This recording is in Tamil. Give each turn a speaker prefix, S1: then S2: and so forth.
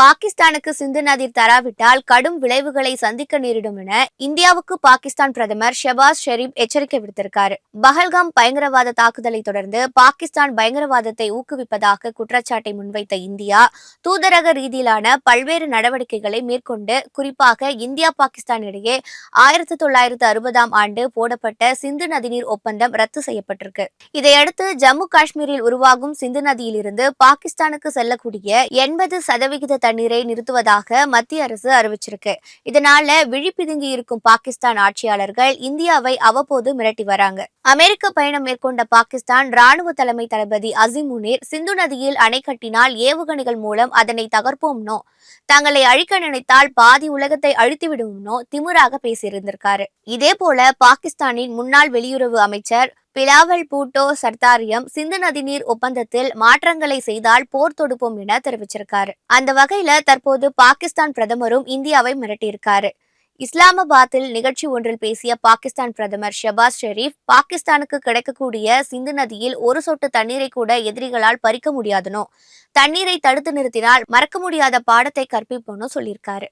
S1: பாகிஸ்தானுக்கு சிந்து நதிர் தராவிட்டால் கடும் விளைவுகளை சந்திக்க நேரிடும் என இந்தியாவுக்கு பாகிஸ்தான் பிரதமர் ஷெபாஸ் ஷெரீப் எச்சரிக்கை விடுத்திருக்காரு. பஹல்காம் பயங்கரவாத தாக்குதலை தொடர்ந்து பாகிஸ்தான் பயங்கரவாதத்தை ஊக்குவிப்பதாக குற்றச்சாட்டை முன்வைத்த இந்தியா தூதரக ரீதியிலான பல்வேறு நடவடிக்கைகளை மேற்கொண்டு குறிப்பாக இந்தியா பாகிஸ்தான் இடையே 1960ஆம் ஆண்டு போடப்பட்ட சிந்து நதிநீர் ஒப்பந்தம் ரத்து செய்யப்பட்டிருக்கு. இதையடுத்து ஜம்மு காஷ்மீரில் உருவாகும் சிந்து நதியிலிருந்து பாகிஸ்தானுக்கு செல்லக்கூடிய 80% தண்ணீரை நிறுத்துவதாக மத்திய அரசு அறிவிச்சிருக்கு. இதனால விழிப்பிதுங்கி இருக்கும் பாகிஸ்தான் ஆட்சியாளர்கள் இந்தியாவை அவ்வப்போது மிரட்டி வராங்க. அமெரிக்க பயணம் மேற்கொண்ட பாகிஸ்தான் ராணுவ தலைமை தளபதி அசிம் முனீர் சிந்து நதியில் அணை கட்டினால் ஏவுகணைகள் மூலம் அதனை தகர்ப்போம்னோ, தங்களை அழிக்க நினைத்தால் பாதி உலகத்தை அழித்துவிடுவோம்னோ திமுறாக பேசியிருந்திருக்காரு. இதே போல பாகிஸ்தானின் முன்னாள் வெளியுறவு அமைச்சர் பிலாவல் பூட்டோ சர்தாரியம் சிந்து நதிநீர் ஒப்பந்தத்தில் மாற்றங்களை செய்தால் போர் தொடுப்போம் என தெரிவிச்சிருக்காரு. அந்த வகையில தற்போது பாகிஸ்தான் பிரதமரும் இந்தியாவை மிரட்டியிருக்காரு. இஸ்லாமாபாத்தில் நிகழ்ச்சி ஒன்றில் பேசிய பாகிஸ்தான் பிரதமர் ஷெபாஸ் ஷெரீப் பாகிஸ்தானுக்கு கிடைக்கக்கூடிய சிந்து நதியில் ஒரு சொட்டு தண்ணீரை கூட எதிரிகளால் பறிக்க முடியாதுனோ, தண்ணீரை தடுத்து நிறுத்தினால் மறக்க முடியாத பாடத்தை கற்பிப்போன்னு சொல்லியிருக்காரு.